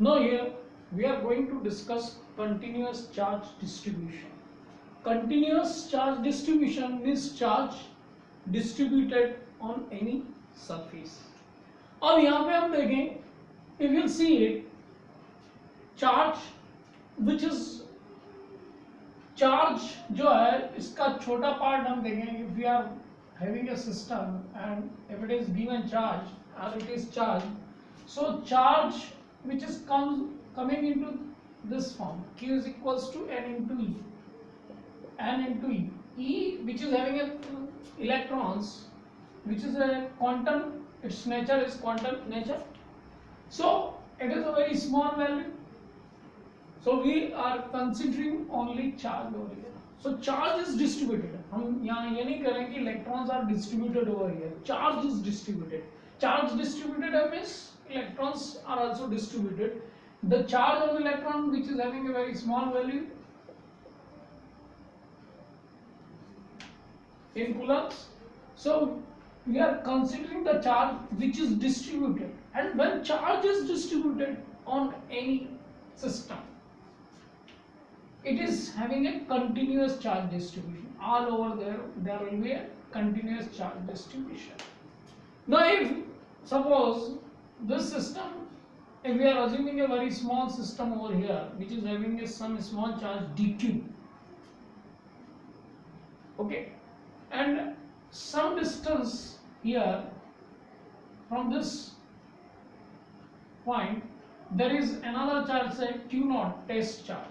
Now here we are going to discuss continuous charge distribution. Continuous charge distribution means charge distributed on any surface. अब यहाँ पे हम देखें, if you see it, charge which is charge जो है इसका छोटा पार्ट हम देखें. If we are having a system and if it is given charge or it is charge, so charge which is coming into this form, Q is equals to N into E. N into E. E which is having a electrons, which is a quantum, its nature is quantum nature. So it is a very small value. So we are considering only charge over here. So charge is distributed. हम यहाँ ये नहीं करें कि electrons are distributed over here. Charge is distributed. Charge distributed means electrons are also distributed. The charge of the electron which is having a very small value in coulombs. So we are considering the charge which is distributed, and when charge is distributed on any system, it is having a continuous charge distribution. All over there will be a continuous charge distribution. Now if suppose this system, if we are assuming a very small system over here which is having some small charge dq, okay, and some distance here from this point there is another charge, say q0, test charge.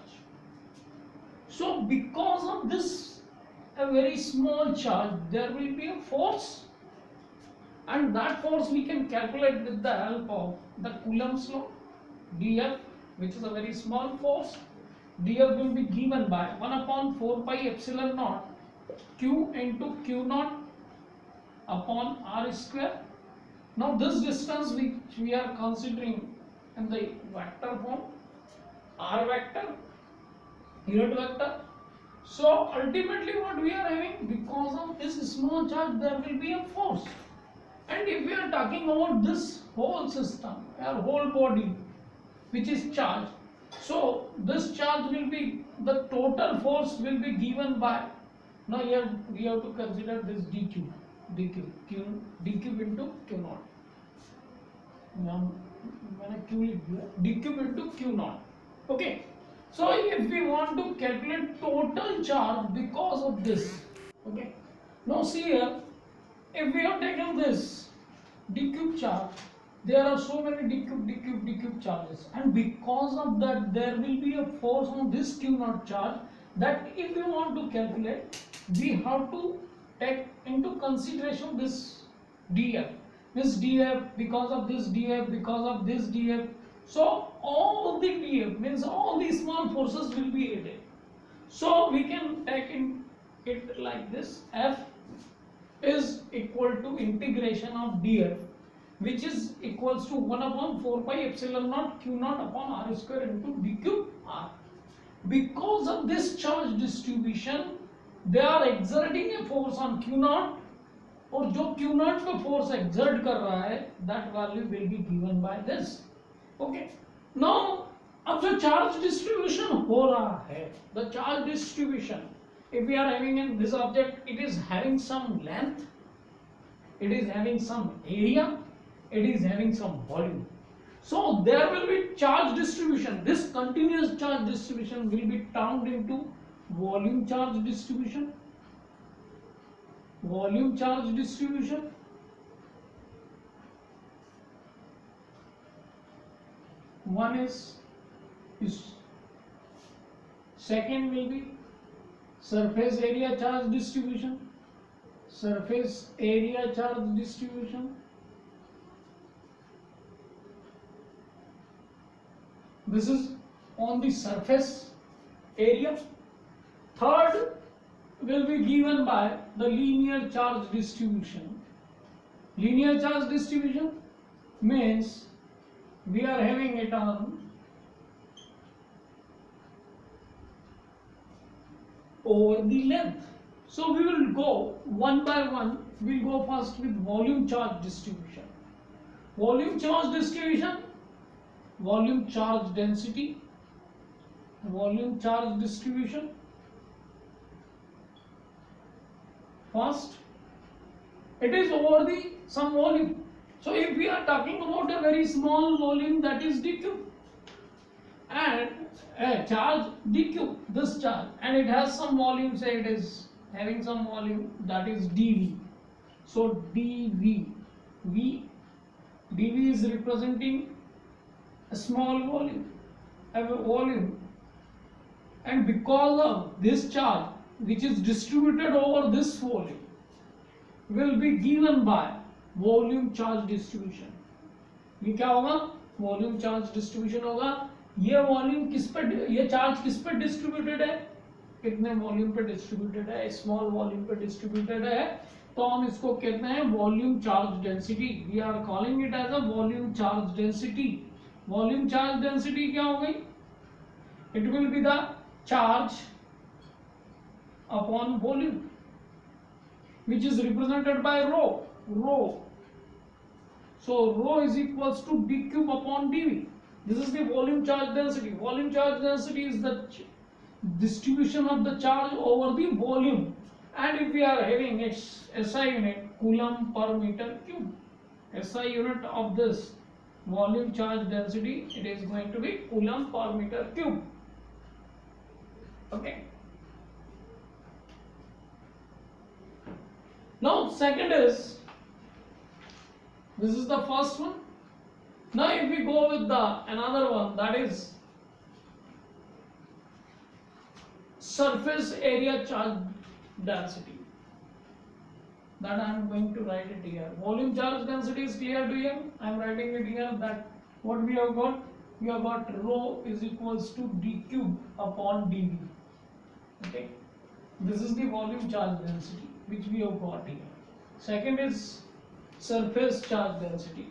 So because of this a very small charge, there will be a force, and that force we can calculate with the help of the Coulomb's law. dF, which is a very small force, dF will be given by 1 upon 4 pi epsilon naught q into q0 upon r square. Now this distance which we are considering in the vector form, r vector, unit vector. So ultimately what we are having, because of this small charge there will be a force. And if we are talking about this whole system, our whole body which is charged, so this charge will be, the total force will be given by, now here we have to consider this dq into q0. मैंने q लिख दिया, dq into q0. Okay. So if we want to calculate total charge because of this, okay. Now see here, if we have taken this d cube charge, there are so many d cube charges, and because of that there will be a force on this q0 charge, that if we want to calculate, we have to take into consideration this df, this df, because of this df, because of this df. So all the df means all the small forces will be added. So we can take it like this: F is equal to integration of df, which is equals to 1 upon 4 pi epsilon naught q0 upon r square into d cube r. Because of this charge distribution, they are exerting a force on q0, और जो q0 पे force exert कर रहा है, that value will be given by this. Okay. Now अब जो charge distribution हो रहा है, the charge distribution, if we are having in this object, it is having some length, it is having some area, it is having some volume. So there will be charge distribution. This continuous charge distribution will be termed into volume charge distribution. Volume charge distribution. One is second will be surface area charge distribution. Surface area charge distribution. This is on the surface area. Third will be given by the linear charge distribution. Linear charge distribution means we are having it on over the length. So we will go one by one. We will go first with volume charge distribution. Volume charge distribution volume charge density, volume charge distribution. First, it is over the some volume. So if we are talking about a very small volume, that is dq, and a charge dq, this charge, and it has some volume, say it is having some volume, that is dv. So dv, dv is representing a small volume, and because of this charge which is distributed over this volume will be given by volume charge distribution. ये क्या होगा? Volume charge distribution होगा. ये volume किस पे, ये charge किस पे डिस्ट्रीब्यूटेड है? कितने वॉल्यूम पे डिस्ट्रीब्यूटेड है? स्मॉल वॉल्यूम पे डिस्ट्रीब्यूटेड है, तो हम इसको कहते हैं volume charge density. We are calling it as a volume charge density. Volume charge density क्या हो गई? It will be the charge upon volume which is represented by rho. So rho is equals to d cube upon dv. This is the volume charge density. Volume charge density is the distribution of the charge over the volume, and if we are having its SI unit, coulomb per meter cube, SI unit of this volume charge density, it is going to be coulomb per meter cube. Okay. Now second is, this is the first one. Now if we go with the another one, that is surface area charge density, that I am going to write it here. Volume charge density is clear to you? I am writing it here, that what we have got? We have got rho is equals to d cube upon dv. Okay, this is the volume charge density which we have got here. Second is surface charge density.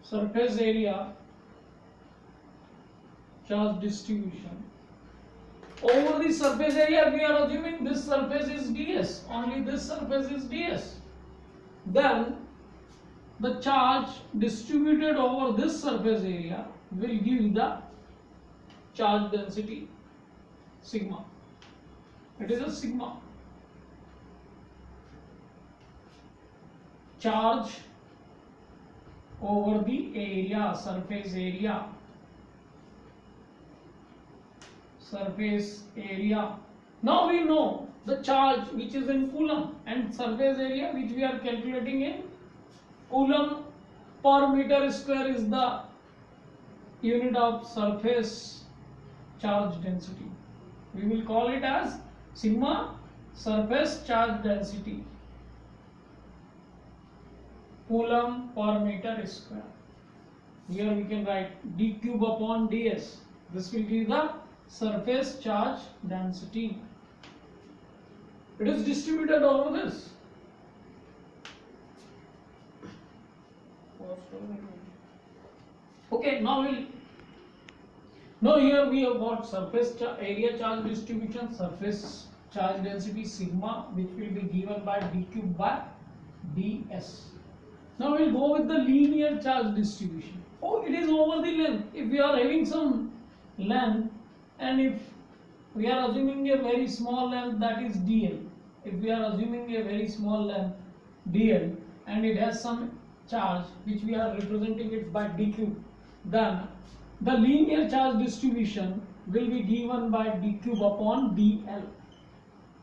Surface area charge distribution. Over the surface area, we are assuming this surface is ds, only this surface is ds. Then the charge distributed over this surface area will give the charge density sigma. It is a sigma. Charge over the area, surface area. Surface area. Now we know the charge which is in coulomb, and surface area which we are calculating in coulomb per meter square is the unit of surface charge density. We will call it as sigma surface charge density, coulomb per meter square. Here we can write d cube upon ds. This will give the surface charge density. It is distributed over this. Okay, now here we have got surface area charge distribution, surface charge density sigma, which will be given by d cube by ds. Now we'll go with the linear charge distribution. Oh, it is over the length. If we are having some length, and if we are assuming a very small length, that is dl. If we are assuming a very small length dl, and it has some charge which we are representing it by d cube, then the linear charge distribution will be given by d cube upon dl.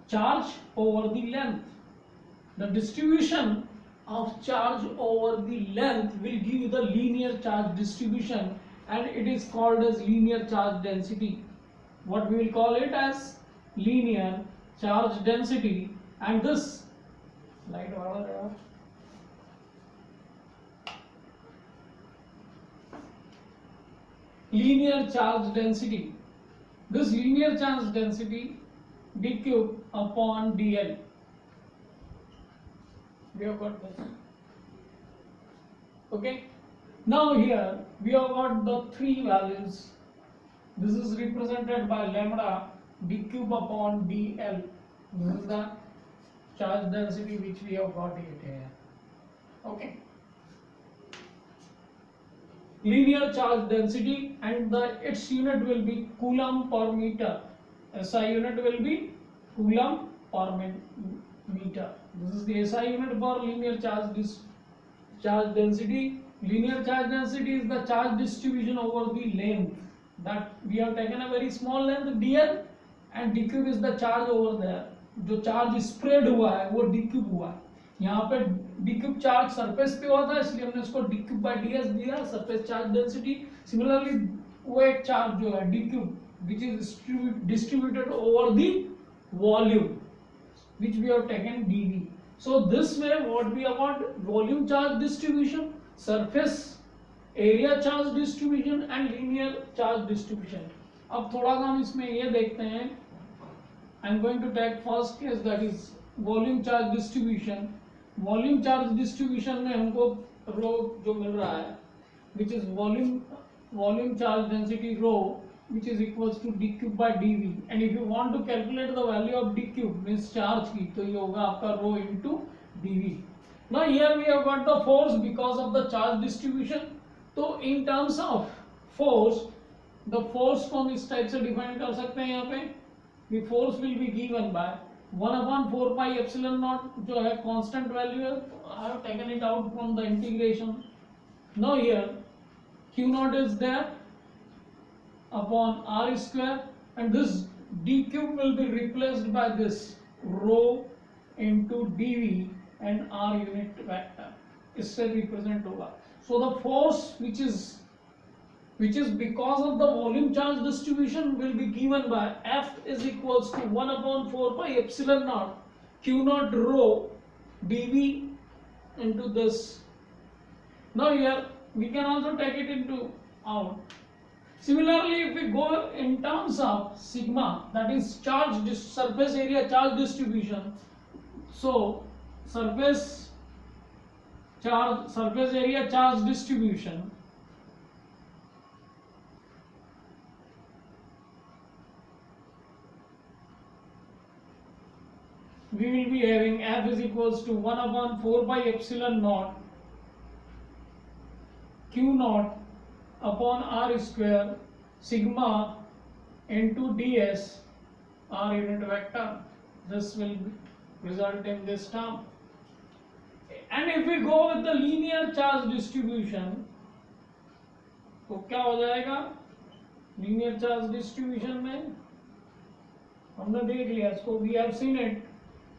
Charge over the length. The distribution of charge over the length will give the linear charge distribution, and it is called as linear charge density. What we will call it as linear charge density, and this light order. Linear charge density. This linear charge density d cube upon dl. We have got this. Okay. Now here we have got the three values. This is represented by lambda d cube upon dl. This is the charge density which we have got it here. Okay. Linear charge density, and its unit will be coulomb per meter. SI unit will be coulomb per meter. This is the SI unit for linear charge density. Linear charge density is the charge distribution over the length. That we have taken a very small length dl, and d cube is the charge over there. जो charge spread हुआ है वो D cube हुआ है. यहाँ पे D cube charge surface पे हुआ था, इसलिए हमने इसको D cube by D S दिया, सरफेस चार्ज डेंसिटी. सिमिलरली वो एक चार्ज जो है D cube which is distributed over the volume which we have taken dv. So this way what we have got, volume charge distribution, surface area charge distribution and linear charge distribution. अब थोड़ा सा हम इसमें ये देखते हैं. I am going to take first case, that is volume charge distribution. Volume charge distribution में हमको रो जो मिल रहा है which is volume charge density rho, which is equals to d cube by dv, and if you want to calculate the value of d cube means charge की, तो ये होगा आपका rho into dv. Now here we have got the force because of the charge distribution. तो in terms of force, the force को हम इस type से डिफाइन कर सकते हैं. यहाँ पे the force will be given by 1/4 pi epsilon naught, जो है constant value है. I have taken it out from the integration. Now here q naught is there upon r square, and this d cube will be replaced by this rho into dv and r unit vector. इससे represent होगा. So the force which is because of the volume charge distribution will be given by F is equals to 1/4 pi epsilon naught q naught rho dv into this. Now here we can also take it into out. Similarly, if we go in terms of sigma, that is surface area charge distribution, so surface area charge distribution we will be having F is equals to 1/4 pi epsilon naught q naught upon r square sigma into ds r unit vector. This will result in this term. And if we go with the linear charge distribution, तो क्या हो जाएगा? linear charge distribution में हमने देख लिया इसको, we have seen it.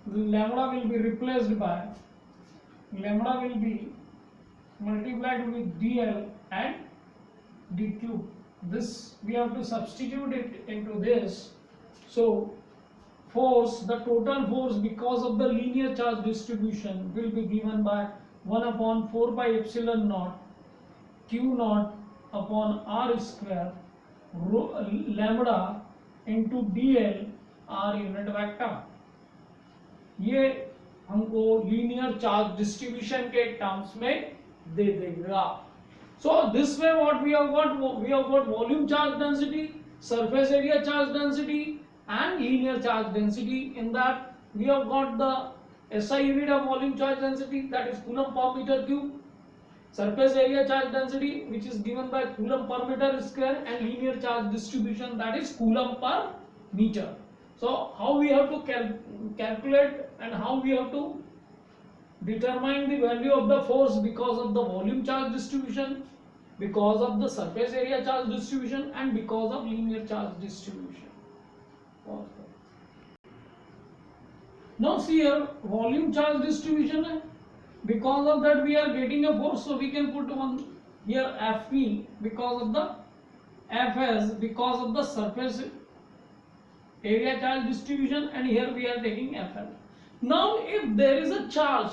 Lambda will be replaced by lambda will be multiplied with dl and d cube. This we have to substitute it into this. So force, the total force because of the linear charge distribution will be given by 1/4 pi epsilon naught q naught upon r square lambda into dl r unit vector. ये हमको linear charge distribution के terms में दे देगा. So this way what we have got volume charge density, surface area charge density and linear charge density. In that we have got the SI unit of volume charge density, that is coulomb per meter cube, surface area charge density which is given by coulomb per meter square, and linear charge distribution, that is coulomb per meter. So how we have to calculate and how we have to determine the value of the force because of the volume charge distribution, because of the surface area charge distribution and because of linear charge distribution. Now see here volume charge distribution है, because of that we are getting a force, so we can put one here Fp because of the Fs because of the surface area charge distribution, and here we are taking Fl. Now if there is a charge,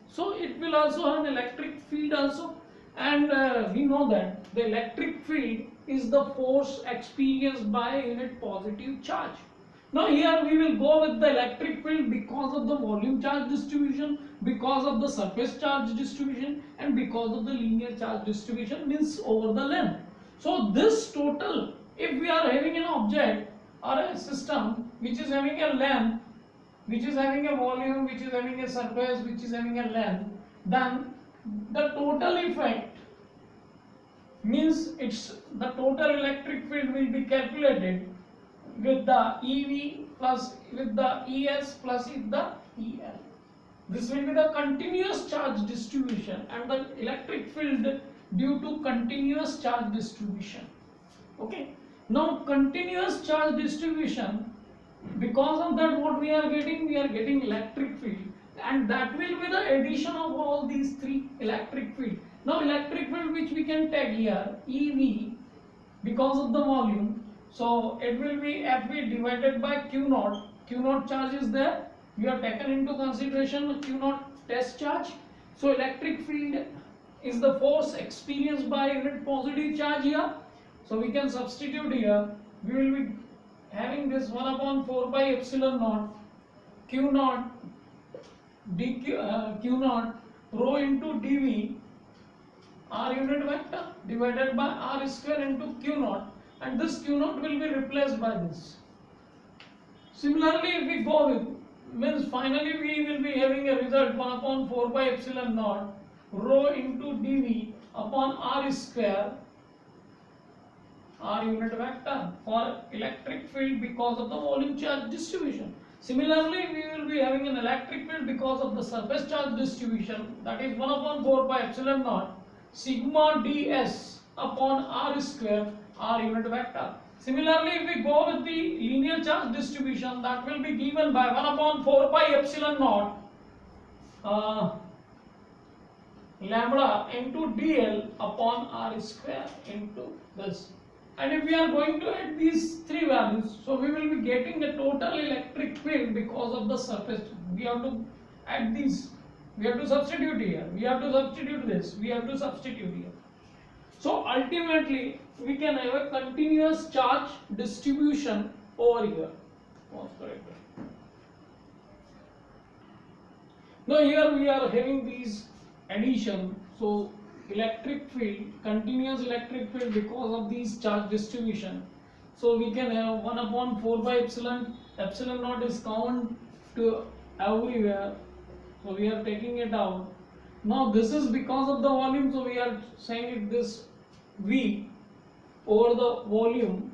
so it will also have an electric field also, and we know that the electric field is the force experienced by a unit positive charge. Now here we will go with the electric field because of the volume charge distribution, because of the surface charge distribution and because of the linear charge distribution, means over the length. So this total, if we are having an object or a system which is having a length which is having a volume, which is having a surface, which is having a length, then the total effect means it's the total electric field will be calculated with the EV plus with the ES plus with the EL. This will be the continuous charge distribution and the electric field due to continuous charge distribution. Okay. Now continuous charge distribution, because of that what we are getting electric field, and that will be the addition of all these three electric field. Now electric field which we can take here EV because of the volume, so it will be FV divided by Q naught. Q naught charge is there, we have taken into consideration Q naught test charge. So electric field is the force experienced by unit positive charge here. So we can substitute here, we will be having this 1 upon 4 pi epsilon naught Q naught dq Q naught rho into dV R unit vector divided by R square into Q naught, and this Q naught will be replaced by this. Similarly, if we go with, means finally we will be having a result 1 upon 4 pi epsilon naught rho into dV upon R square R unit vector for electric field because of the volume charge distribution. Similarly, we will be having an electric field because of the surface charge distribution, that is 1 upon 4 pi epsilon naught sigma ds upon R square R unit vector. Similarly, if we go with the linear charge distribution, that will be given by 1 upon 4 pi epsilon naught lambda into dl upon R square into this. And if we are going to add these three values, so we will be getting the total electric field because of the surface. We have to add these, we have to substitute here, we have to substitute this, we have to substitute here. So ultimately we can have a continuous charge distribution over here. Now here we are having these addition, so electric field, continuous electric field because of these charge distribution. So we can have 1 upon 4 pi epsilon naught is common to everywhere. So we are taking it out. Now this is because of the volume, so we are saying it this V over the volume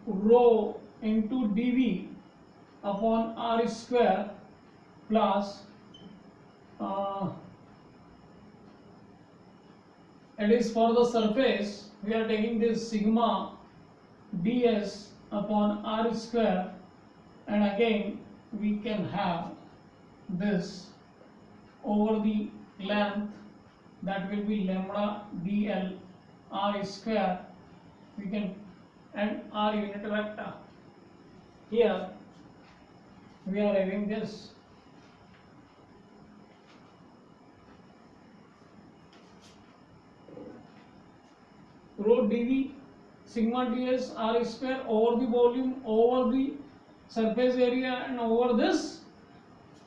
rho into dV upon R square plus it is for the surface, we are taking this sigma ds upon R square, and again we can have this over the length, that will be lambda dl R square, we can, and R unit vector. Here we are having this rho dV sigma ds R square over the volume, over the surface area, and over this.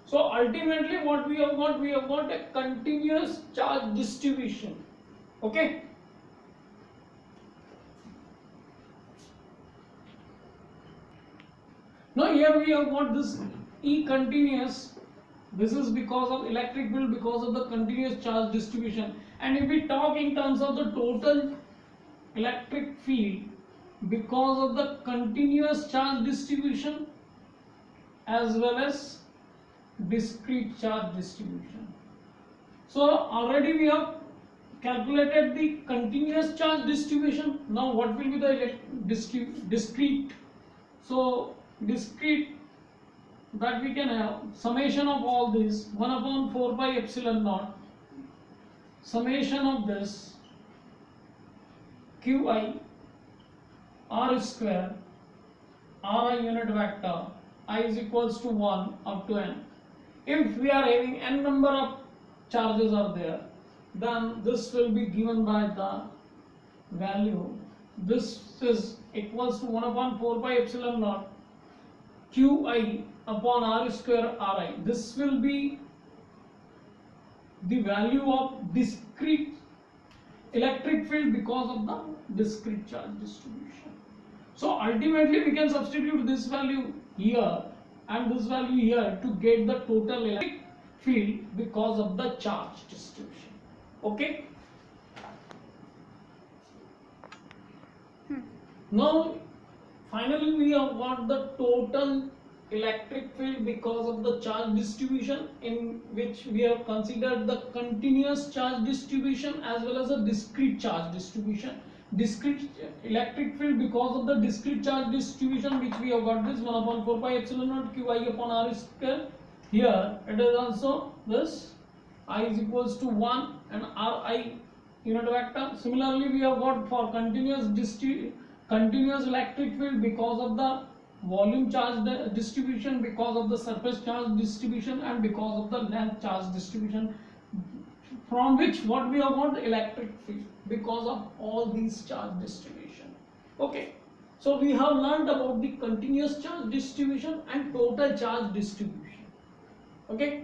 So ultimately what we have got a continuous charge distribution. Okay. Now here we have got this E continuous. This is because of electric field, because of the continuous charge distribution. And if we talk in terms of the total electric field because of the continuous charge distribution as well as discrete charge distribution. So already we have calculated the continuous charge distribution. Now what will be the discrete? So discrete, that we can have summation of all this 1 upon 4 pi epsilon naught summation of this Qi R square Ri unit vector I is equals to 1 up to n. If we are having n number of charges are there, then this will be given by the value. This is equals to 1 upon 4 pi epsilon naught Qi upon R square Ri. This will be the value of discrete electric field because of the discrete charge distribution. So ultimately we can substitute this value here and this value here to get the total electric field because of the charge distribution. Okay. Now finally we have got the total electric field because of the charge distribution, in which we have considered the continuous charge distribution as well as a discrete charge distribution. Discrete electric field because of the discrete charge distribution, which we have got this 1 upon 4 pi epsilon naught qi upon r square. Here it is also this I is equals to 1 and ri unit vector. Similarly we have got for continuous electric field because of the volume charge distribution, because of the surface charge distribution, and because of the length charge distribution, from which what we have got electric field because of all these charge distribution. Okay, so we have learned about the continuous charge distribution and total charge distribution. Okay,